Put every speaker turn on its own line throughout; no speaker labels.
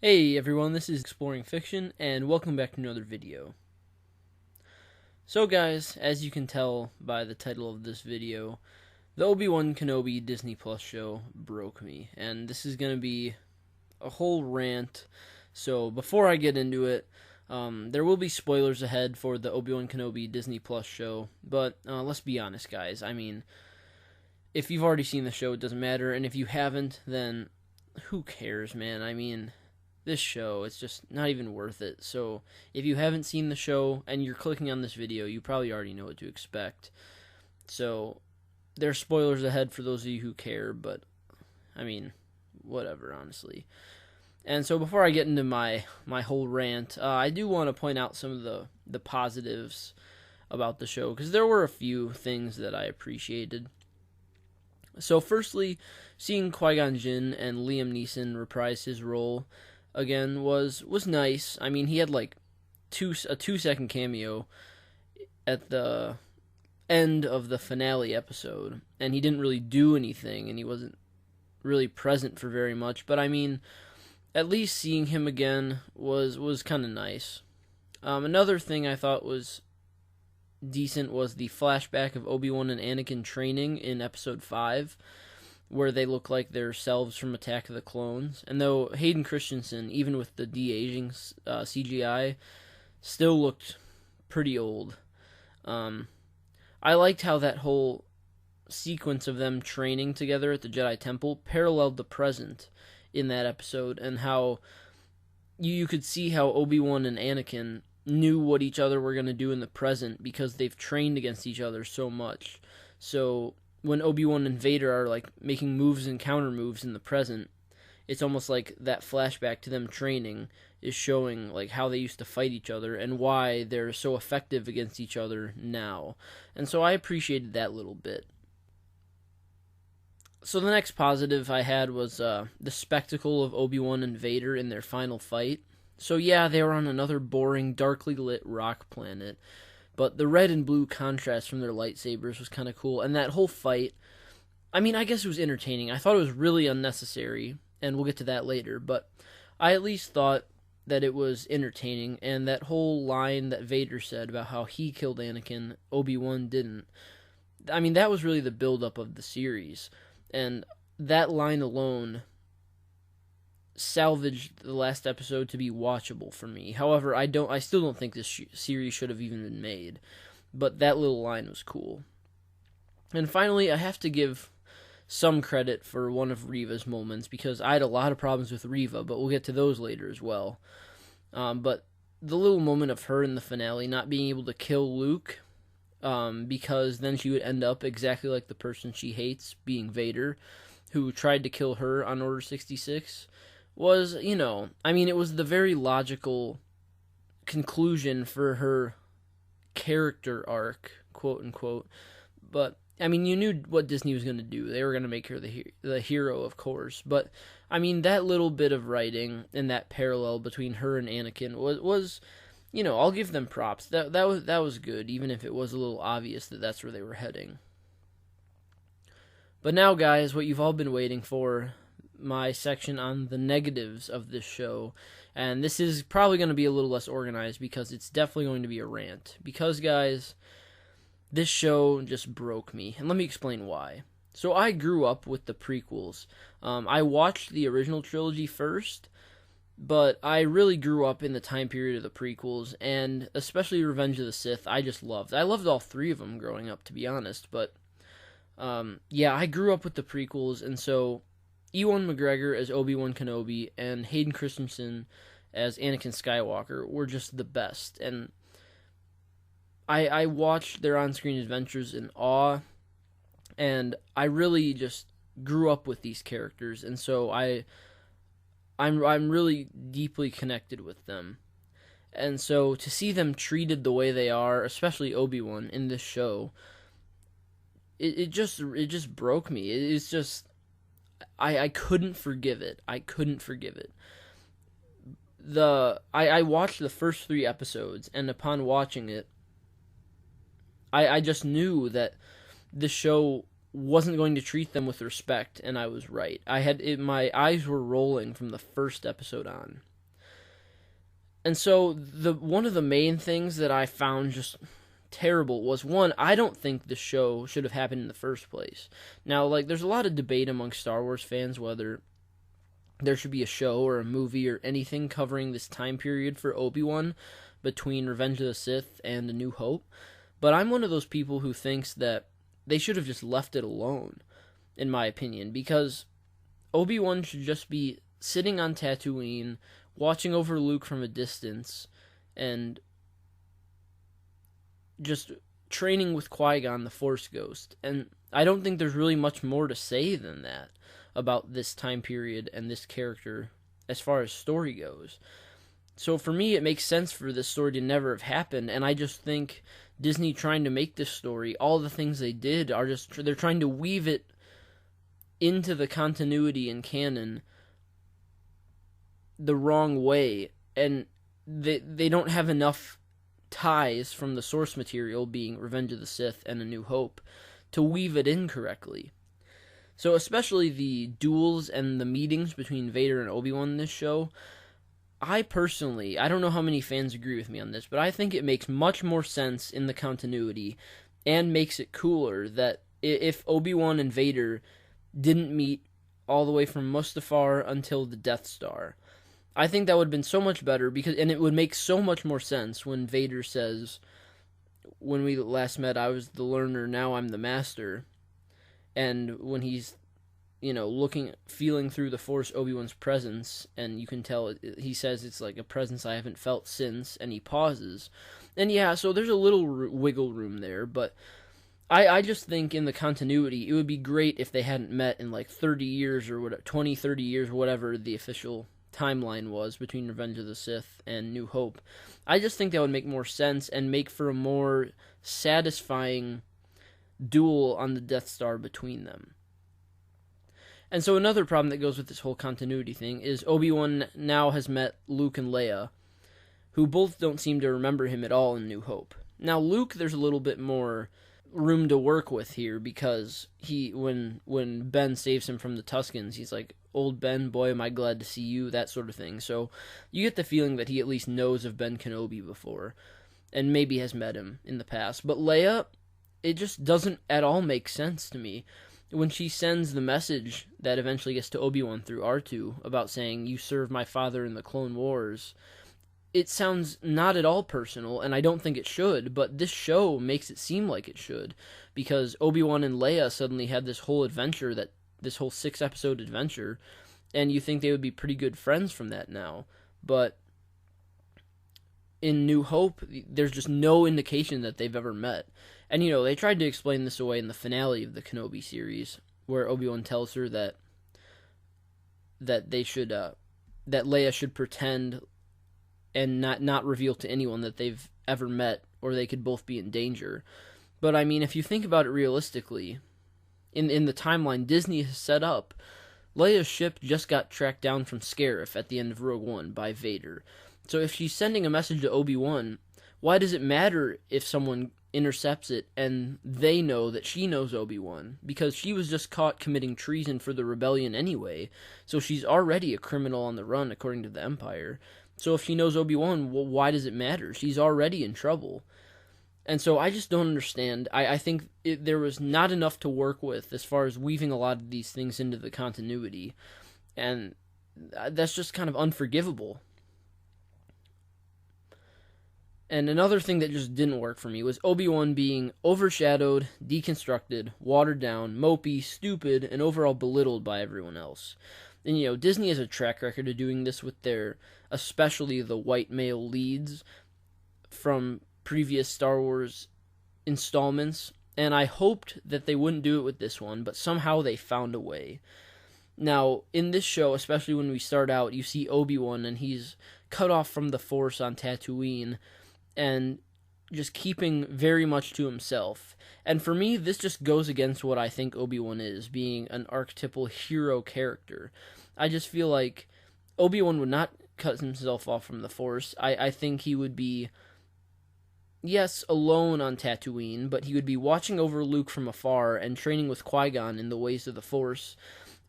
Hey everyone, this is Exploring Fiction, and welcome back to another video. So guys, as you can tell by the title of this video, the Obi Wan Kenobi Disney Plus show broke me, and this is going to be a whole rant. So before I get into it, there will be spoilers ahead for the Obi Wan Kenobi Disney Plus show, but let's be honest guys, if you've already seen the show, it doesn't matter, and if you haven't, then who cares, man? This show, it's just not even worth it. So if you haven't seen the show and you're clicking on this video, you probably already know what to expect. So there's spoilers ahead for those of you who care, but whatever, honestly. And so before I get into my whole rant, I do want to point out some of the positives about the show, because there were a few things that I appreciated. So firstly, seeing Qui-Gon Jinn and Liam Neeson reprise his role again was nice. I mean, he had like a 2-second cameo at the end of the finale episode, and he didn't really do anything, and he wasn't really present for very much. But I mean, at least seeing him again was kind of nice. Another thing I thought was decent was the flashback of Obi-Wan and Anakin training in Episode 5, where they look like their selves from Attack of the Clones. And though Hayden Christensen, even with the de-aging CGI, still looked pretty old. I liked how that whole sequence of them training together at the Jedi Temple paralleled the present in that episode, and how you could see how Obi-Wan and Anakin knew what each other were going to do in the present because they've trained against each other so much. So when Obi-Wan and Vader are like making moves and counter moves in the present, it's almost like that flashback to them training is showing like how they used to fight each other and why they're so effective against each other now. And so I appreciated that little bit. So the next positive I had was the spectacle of Obi-Wan and Vader in their final fight. So yeah, they were on another boring, darkly lit rock planet, but the red and blue contrast from their lightsabers was kind of cool. And that whole fight, I guess it was entertaining. I thought it was really unnecessary, and we'll get to that later, but I at least thought that it was entertaining. And that whole line that Vader said about how he killed Anakin, Obi-Wan didn't. That was really the build-up of the series. And that line alone salvaged the last episode to be watchable for me. However, I still don't think this series should have even been made, but that little line was cool. And finally, I have to give some credit for one of Reva's moments, because I had a lot of problems with Reva, but we'll get to those later as well. But the little moment of her in the finale not being able to kill Luke, because then she would end up exactly like the person she hates, being Vader, who tried to kill her on Order 66, was, it was the very logical conclusion for her character arc, quote unquote. But, you knew what Disney was going to do. They were going to make her the hero, of course. But, that little bit of writing and that parallel between her and Anakin was I'll give them props. That was good, even if it was a little obvious that that's where they were heading. But now, guys, what you've all been waiting for, my section on the negatives of this show. And this is probably going to be a little less organized, because it's definitely going to be a rant. Because, guys, this show just broke me. And let me explain why. So I grew up with the prequels. I watched the original trilogy first, but I really grew up in the time period of the prequels, and especially Revenge of the Sith, I just loved. I loved all three of them growing up, to be honest, but I grew up with the prequels, and so Ewan McGregor as Obi-Wan Kenobi and Hayden Christensen as Anakin Skywalker were just the best, and I watched their on-screen adventures in awe, and I really just grew up with these characters, and so I'm really deeply connected with them. And so to see them treated the way they are, especially Obi-Wan in this show, it just broke me. It's just I couldn't forgive it. I watched the first 3 episodes, and upon watching it, I just knew that the show wasn't going to treat them with respect, and I was right. My eyes were rolling from the first episode on. And so one of the main things that I found just terrible was, one, I don't think the show should have happened in the first place. Now, like, there's a lot of debate among Star Wars fans whether there should be a show or a movie or anything covering this time period for Obi-Wan between Revenge of the Sith and A New Hope. But I'm one of those people who thinks that they should have just left it alone, in my opinion, because Obi-Wan should just be sitting on Tatooine, watching over Luke from a distance, and just training with Qui-Gon, the Force Ghost. And I don't think there's really much more to say than that about this time period and this character as far as story goes. So for me, it makes sense for this story to never have happened, and I just think Disney trying to make this story, all the things they did are just, they're trying to weave it into the continuity and canon the wrong way, and they don't have enough ties from the source material, being Revenge of the Sith and A New Hope, to weave it in correctly. So especially the duels and the meetings between Vader and Obi-Wan in this show, I personally, I don't know how many fans agree with me on this, but I think it makes much more sense in the continuity and makes it cooler that if Obi-Wan and Vader didn't meet all the way from Mustafar until the Death Star. I think that would have been so much better, and it would make so much more sense when Vader says, when we last met, I was the learner, now I'm the master. And when he's, feeling through the Force Obi-Wan's presence, and you can tell, he says it's like a presence I haven't felt since, and he pauses. And yeah, so there's a little wiggle room there, but I just think in the continuity, it would be great if they hadn't met in like 30 years or whatever, 20, 30 years, whatever the official timeline was between Revenge of the Sith and New Hope. I just think that would make more sense and make for a more satisfying duel on the Death Star between them. And so another problem that goes with this whole continuity thing is Obi-Wan now has met Luke and Leia, who both don't seem to remember him at all in New Hope. Now Luke, there's a little bit more room to work with here, because when Ben saves him from the Tuskens, he's like, old Ben, boy am I glad to see you, that sort of thing. So you get the feeling that he at least knows of Ben Kenobi before, and maybe has met him in the past. But Leia, it just doesn't at all make sense to me. When she sends the message that eventually gets to Obi-Wan through R2 about saying, you served my father in the Clone Wars, it sounds not at all personal, and I don't think it should, but this show makes it seem like it should, because Obi-Wan and Leia suddenly had this whole adventure, this whole 6-episode adventure, and you think they would be pretty good friends from that now. But in New Hope, there's just no indication that they've ever met. And, they tried to explain this away in the finale of the Kenobi series, where Obi-Wan tells her that they should, that Leia should pretend and not reveal to anyone that they've ever met, or they could both be in danger. But, I mean, if you think about it realistically, in the timeline Disney has set up, Leia's ship just got tracked down from Scarif at the end of Rogue One by Vader. So if she's sending a message to Obi-Wan, why does it matter if someone intercepts it and they know that she knows Obi-Wan? Because she was just caught committing treason for the rebellion anyway, so she's already a criminal on the run according to the Empire. So if she knows Obi-Wan, well, why does it matter? She's already in trouble. And so I just don't understand. I think there was not enough to work with as far as weaving a lot of these things into the continuity. And that's just kind of unforgivable. And another thing that just didn't work for me was Obi-Wan being overshadowed, deconstructed, watered down, mopey, stupid, and overall belittled by everyone else. And, Disney has a track record of doing this with especially the white male leads from previous Star Wars installments, and I hoped that they wouldn't do it with this one, but somehow they found a way. Now, in this show, especially when we start out, you see Obi-Wan, and he's cut off from the Force on Tatooine, and just keeping very much to himself. And for me, this just goes against what I think Obi-Wan is, being an archetypal hero character. I just feel like Obi-Wan would not cut himself off from the Force. I think he would be yes, alone on Tatooine, but he would be watching over Luke from afar and training with Qui-Gon in the ways of the Force.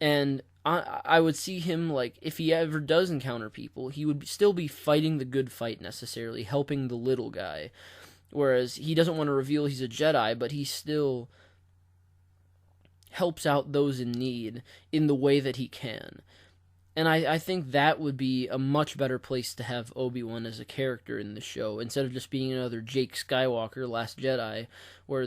And I would see him, like, if he ever does encounter people, he would still be fighting the good fight necessarily, helping the little guy. Whereas he doesn't want to reveal he's a Jedi, but he still helps out those in need in the way that he can. And I think that would be a much better place to have Obi-Wan as a character in the show, instead of just being another Jake Skywalker, Last Jedi, where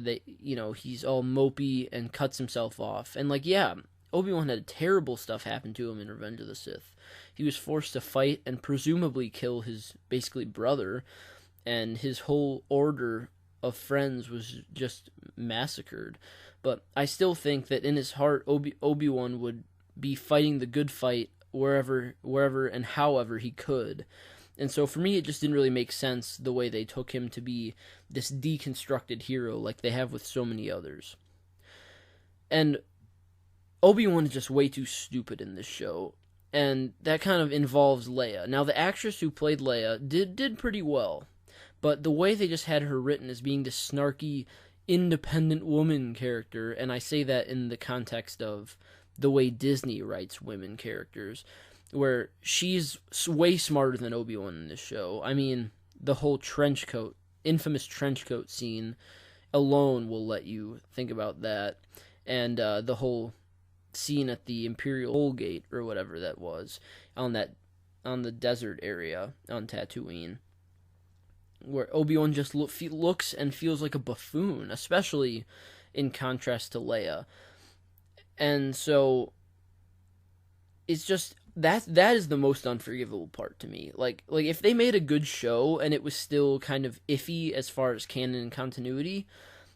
he's all mopey and cuts himself off. And, like, yeah, Obi-Wan had terrible stuff happen to him in Revenge of the Sith. He was forced to fight and presumably kill his, basically, brother, and his whole order of friends was just massacred. But I still think that in his heart, Obi-Wan would be fighting the good fight wherever and however he could. And so for me, it just didn't really make sense the way they took him to be this deconstructed hero like they have with so many others. And Obi-Wan is just way too stupid in this show, and that kind of involves Leia. Now, the actress who played Leia did pretty well, but the way they just had her written as being this snarky, independent woman character, and I say that in the context of the way Disney writes women characters, where she's way smarter than Obi-Wan in this show. I mean, the whole infamous trench coat scene alone will let you think about that, and the whole scene at the Imperial Toll Gate, or whatever that was, on the desert area on Tatooine, where Obi-Wan just looks and feels like a buffoon, especially in contrast to Leia. And so it's just that is the most unforgivable part to me. Like if they made a good show and it was still kind of iffy as far as canon and continuity,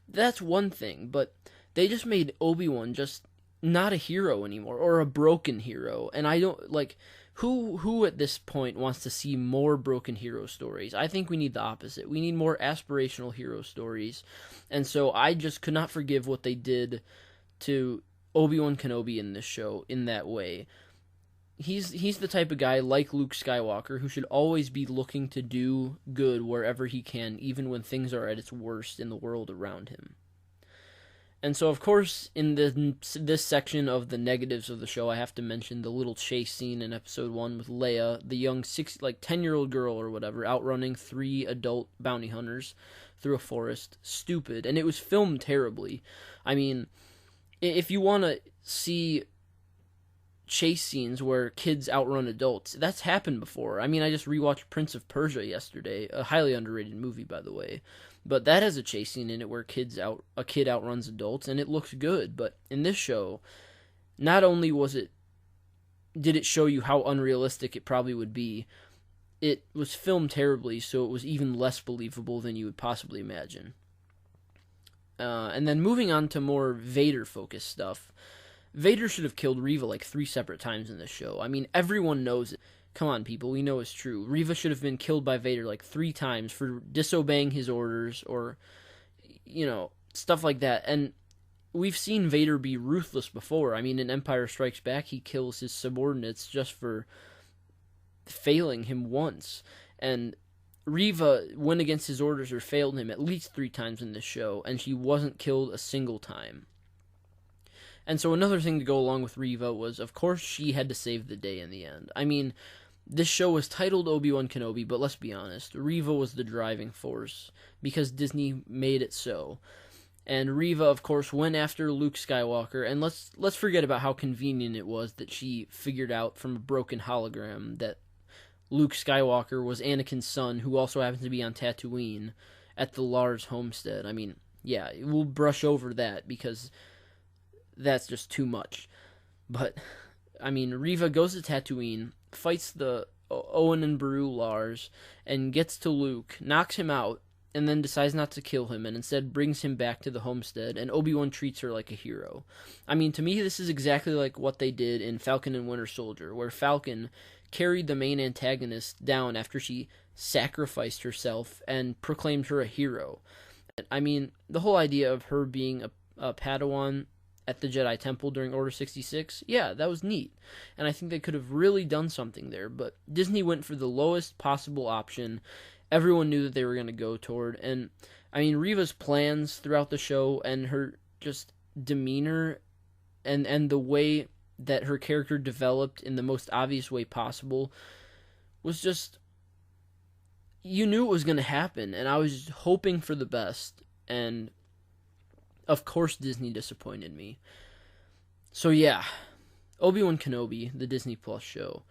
that's one thing, but they just made Obi-Wan just not a hero anymore, or a broken hero. And I don't like who at this point wants to see more broken hero stories. I think we need the opposite. We need more aspirational hero stories. And so I just could not forgive what they did to Obi Wan Kenobi in this show in that way. He's the type of guy, like Luke Skywalker, who should always be looking to do good wherever he can, even when things are at its worst in the world around him. And so, of course, in this section of the negatives of the show, I have to mention the little chase scene in Episode 1 with Leia, the young 10-year-old girl or whatever, outrunning 3 adult bounty hunters through a forest. Stupid. And it was filmed terribly. I mean, if you want to see chase scenes where kids outrun adults, that's happened before. I mean, I just rewatched Prince of Persia yesterday, a highly underrated movie, by the way. But that has a chase scene in it where a kid outruns adults, and it looks good. But in this show, not only did it show you how unrealistic it probably would be, it was filmed terribly, so it was even less believable than you would possibly imagine. And then moving on to more Vader-focused stuff, Vader should have killed Reva like 3 separate times in this show. I mean, everyone knows it. Come on, people, we know it's true. Reva should have been killed by Vader like 3 times for disobeying his orders, or, stuff like that. And we've seen Vader be ruthless before. I mean, in Empire Strikes Back, he kills his subordinates just for failing him once. And Reva went against his orders or failed him at least 3 times in this show, and she wasn't killed a single time. And so another thing to go along with Reva was, of course, she had to save the day in the end. I mean, this show was titled Obi Wan Kenobi, but let's be honest, Reva was the driving force, because Disney made it so. And Reva, of course, went after Luke Skywalker, and let's forget about how convenient it was that she figured out from a broken hologram that Luke Skywalker was Anakin's son, who also happens to be on Tatooine at the Lars homestead. I mean, yeah, we'll brush over that because that's just too much. But, I mean, Reva goes to Tatooine, fights the Owen and Beru Lars, and gets to Luke, knocks him out, and then decides not to kill him, and instead brings him back to the homestead, and Obi-Wan treats her like a hero. I mean, to me, this is exactly like what they did in Falcon and Winter Soldier, where Falcon carried the main antagonist down after she sacrificed herself and proclaimed her a hero. I mean, the whole idea of her being a Padawan at the Jedi Temple during Order 66, yeah, that was neat. And I think they could have really done something there, but Disney went for the lowest possible option, everyone knew that they were going to go toward. And I mean, Reva's plans throughout the show and her just demeanor and the way that her character developed in the most obvious way possible was just, you knew it was going to happen, and I was hoping for the best, and of course Disney disappointed me. So yeah, Obi Wan Kenobi, the Disney Plus show,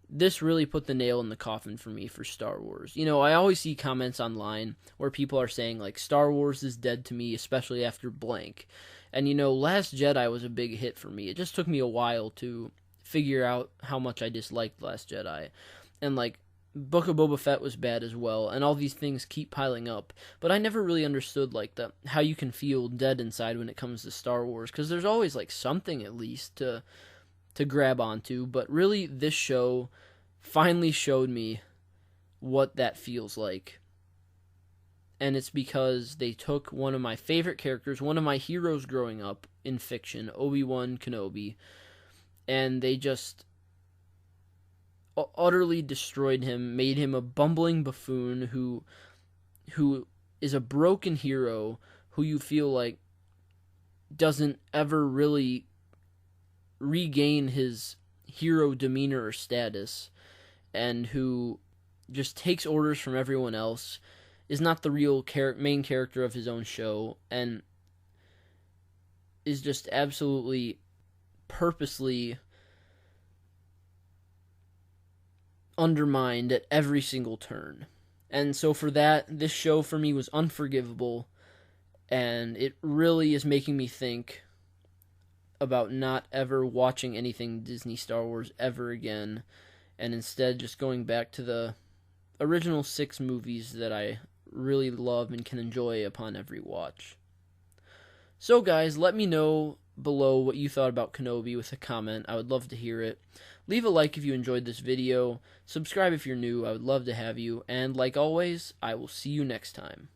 this really put the nail in the coffin for me for Star Wars. You know, I always see comments online where people are saying, like, Star Wars is dead to me, especially after blank. And, you know, Last Jedi was a big hit for me. It just took me a while to figure out how much I disliked Last Jedi. And, like, Book of Boba Fett was bad as well, and all these things keep piling up. But I never really understood, like, how you can feel dead inside when it comes to Star Wars, because there's always, like, something at least to grab onto. But really, this show finally showed me what that feels like. And it's because they took one of my favorite characters, one of my heroes growing up in fiction, Obi Wan Kenobi, and they just utterly destroyed him, made him a bumbling buffoon who is a broken hero who you feel like doesn't ever really regain his hero demeanor or status, and who just takes orders from everyone else, is not the real main character of his own show, and is just absolutely purposely undermined at every single turn. And so for that, this show for me was unforgivable, and it really is making me think about not ever watching anything Disney Star Wars ever again, and instead just going back to the original 6 movies that I really love and can enjoy upon every watch. So guys, let me know below what you thought about Kenobi with a comment. I would love to hear it. Leave a like if you enjoyed this video. Subscribe if you're new. I would love to have you. And like always, I will see you next time.